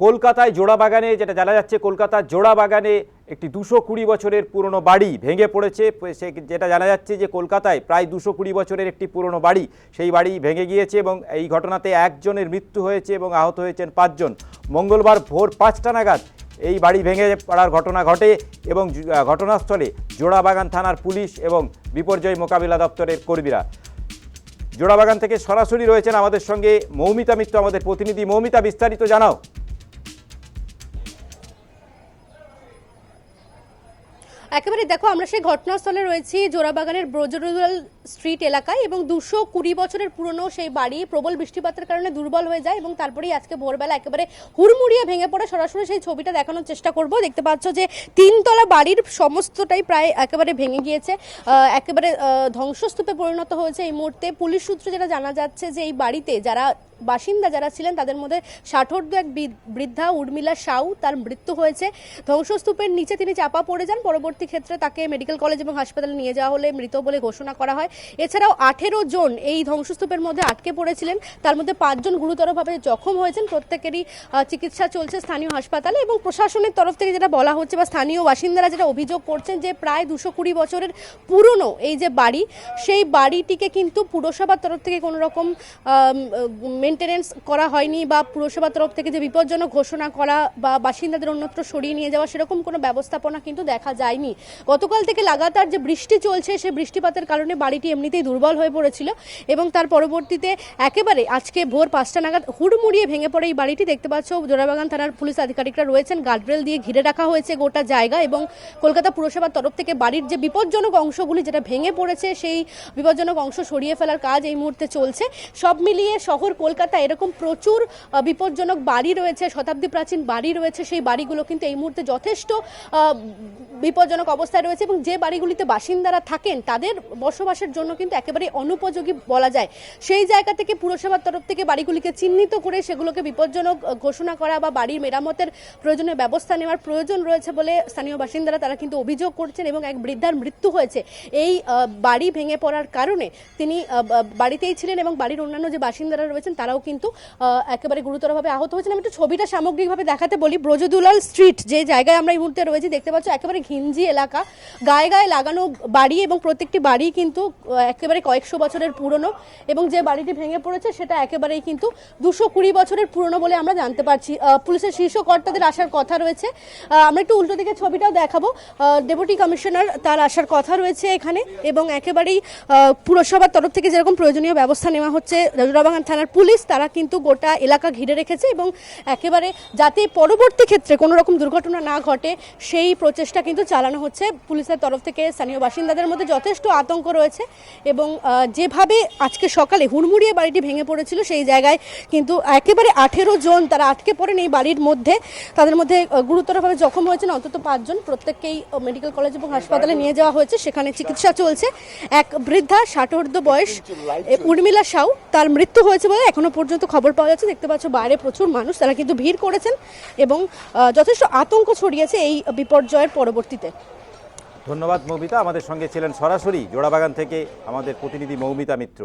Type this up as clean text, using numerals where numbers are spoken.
কলকাতায় জোড়াবাগানে যেটা জানা যাচ্ছে, কলকাতার জোড়াবাগানে একটি 220 বছরের পুরনো বাড়ি ভেঙে পড়েছে। যেটা জানা যাচ্ছে যে কলকাতায় প্রায় 220 বছরের একটি পুরনো বাড়ি, সেই বাড়ি ভেঙে গিয়েছে এবং এই ঘটনাতে একজনের মৃত্যু হয়েছে এবং আহত হয়েছেন 5 জন। মঙ্গলবার ভোর 5টা নাগাদ এই বাড়ি ভেঙে পড়ার ঘটনা ঘটে এবং ঘটনাস্থলে জোড়াবাগান থানার পুলিশ এবং বিপর্যয় মোকাবিলা দপ্তরের কর্মীরা। জোড়াবাগান থেকে সরাসরি রয়েছেন আমাদের সঙ্গে মৌমিতা মিত্র, আমাদের প্রতিনিধি। মৌমিতা, বিস্তারিত জানাও। একেবারে দেখো, আমরা সেই ঘটনাস্থলে রয়েছি জোড়াবাগানের ব্রজরুলাল স্ট্রিট এলাকায় এবং 220 বছরের পুরনো সেই বাড়ি প্রবল বৃষ্টিপাতের কারণে দুর্বল হয়ে যায় এবং তারপরেই আজকে ভোরবেলা একেবারে হুড়মুড়িয়ে ভেঙে পড়ে। সরাসরি সেই ছবিটা দেখানোর চেষ্টা করব। দেখতে পাচ্ছ যে 3তলা বাড়ির সমস্তটাই প্রায় একেবারে ভেঙে গিয়েছে, একেবারে ধ্বংসস্তূপে পরিণত হয়েছে এই মুহূর্তে। পুলিশ সূত্রে যেটা জানা যাচ্ছে যে এই বাড়িতে বাসিন্দা যারা ছিলেন তাদের মধ্যে 60 এক বৃদ্ধা উর্মিলা সাউ, তার মৃত্যু হয়েছে। ধ্বংসস্তূপের নিচে তিনি চাপা পড়ে যান। পরবর্তী ক্ষেত্রে তাকে মেডিকেল কলেজ এবং হাসপাতালে নিয়ে যাওয়া হলে মৃত বলে ঘোষণা করা হয়। এছাড়াও 18 জন এই ধ্বংসস্তূপের মধ্যে আটকে পড়েছিলেন, তার মধ্যে 5 জন গুরুতরভাবে জখম হয়েছেন। প্রত্যেকেরই চিকিৎসা চলছে স্থানীয় হাসপাতালে এবং প্রশাসনের তরফ থেকে যেটা বলা হচ্ছে বা স্থানীয় বাসিন্দারা যেটা অভিযোগ করছেন যে প্রায় 220 বছরের পুরনো এই যে বাড়ি, সেই বাড়িটিকে কিন্তু পুরসভার তরফ থেকে কোনো রকম মেনটেনেন্স করা হয়নি বা পুরসভার তরফ থেকে যে বিপজ্জনক ঘোষণা করা বা বাসিন্দাদের অন্যত্র সরিয়ে নিয়ে যাওয়া সেরকম কোনো ব্যবস্থাপনা কিন্তু দেখা যায়নি। গতকাল থেকে লাগাতার যে বৃষ্টি চলছে, সেই বৃষ্টিপাতের কারণে বাড়িটি এমনিতেই দুর্বল হয়ে পড়েছিল এবং তার পরবর্তীতে একেবারে আজকে ভোর 5টা নাগাদ হুড়মুড়িয়ে ভেঙে পড়ে এই বাড়িটি। দেখতে পাচ্ছ জোড়াবাগান থানার পুলিশ আধিকারিকরা রয়েছেন, গার্ডরেল দিয়ে ঘিরে রাখা হয়েছে গোটা জায়গা এবং কলকাতা পুরসভার তরফ থেকে বাড়ির যে বিপজ্জনক অংশগুলি যেটা ভেঙে পড়েছে সেই বিপজ্জনক অংশ সরিয়ে ফেলার কাজ এই মুহূর্তে চলছে। সব মিলিয়ে শহর কলকাতা এরকম প্রচুর বিপজ্জনক বাড়ি রয়েছে, শতাব্দী প্রাচীন বাড়ি রয়েছে। সেই বাড়িগুলো কিন্তু এই মুহূর্তে যথেষ্ট বিপজ্জনক অবস্থায় রয়েছে এবং যে বাড়িগুলিতে বাসিন্দারা থাকেন তাদের বসবাসের জন্য কিন্তু একেবারে অনুপযোগী বলা যায়। সেই জায়গা থেকে পুরসভার তরফ থেকে বাড়িগুলিকে চিহ্নিত করে সেগুলোকে বিপজ্জনক ঘোষণা করা বা বাড়ির মেরামতের প্রয়োজনীয় ব্যবস্থা নেওয়ার প্রয়োজন রয়েছে বলে স্থানীয় বাসিন্দারা তারা কিন্তু অভিযোগ করছেন এবং এক বৃদ্ধার মৃত্যু হয়েছে এই বাড়ি ভেঙে পড়ার কারণে। তিনি বাড়িতেই ছিলেন এবং বাড়ির অন্যান্য যে বাসিন্দারা রয়েছেন তারাও কিন্তু একেবারে গুরুতরভাবে আহত হয়েছেন। আমি একটু ছবিটা সামগ্রিকভাবে দেখাতে বলি। ব্রজদুলাল স্ট্রিট যে জায়গায় আমরা এই মুহূর্তে রয়েছি, দেখতে পাচ্ছ একেবারে ঘিঞ্জি এলাকা, গায়ে গায়ে লাগানো বাড়ি এবং প্রত্যেকটি বাড়ি কিন্তু একেবারে কয়েকশো বছরের পুরনো এবং যে বাড়িটি ভেঙে পড়েছে সেটা একেবারেই কিন্তু 220 বছরের পুরনো বলে আমরা জানতে পারছি। পুলিশের শীর্ষ কর্তাদের আসার কথা রয়েছে। আমরা একটু উল্টো দিকে ছবিটাও দেখাবো। ডেপুটি কমিশনার তার আসার কথা রয়েছে এখানে এবং একেবারেই পুরসভার তরফ থেকে যেরকম প্রয়োজনীয় ব্যবস্থা নেওয়া হচ্ছে, জোড়াবাগান থানার পুলিশ তারা কিন্তু গোটা এলাকা ঘিরে রেখেছে এবং একেবারে যাতে পরবর্তী ক্ষেত্রে কোনো রকম দুর্ঘটনা না ঘটে সেই প্রচেষ্টা কিন্তু চালানো হচ্ছে পুলিশের তরফ থেকে। স্থানীয় বাসিন্দাদের মধ্যে যথেষ্ট আতঙ্ক রয়েছে এবং যেভাবে আজকে সকালে হুড়মুড়িয়ে বাড়িটি ভেঙে পড়েছিল সেই জায়গায় কিন্তু একেবারে 18 জন তারা আটকে পড়েন এই বাড়ির মধ্যে। তাদের মধ্যে গুরুতরভাবে জখম হয়েছেন অন্তত 5 জন। প্রত্যেককেই মেডিকেল কলেজ এবং হাসপাতালে নিয়ে যাওয়া হয়েছে, সেখানে চিকিৎসা চলছে। এক বৃদ্ধা 60 বয়স উর্মিলা সাউ, তার মৃত্যু হয়েছে বলে এখনো পর্যন্ত খবর পাওয়া যাচ্ছে। দেখতে পাচ্ছ বাইরে প্রচুর মানুষ, তারা কিন্তু ভিড় করেছেন এবং যথেষ্ট আতঙ্ক ছড়িয়েছে এই বিপর্যয়ের পরবর্তীতে। ধন্যবাদ মৌমিতা, আমাদের সঙ্গে ছিলেন সরাসরি জোড়াবাগান থেকে আমাদের প্রতিনিধি মৌমিতা মিত্র।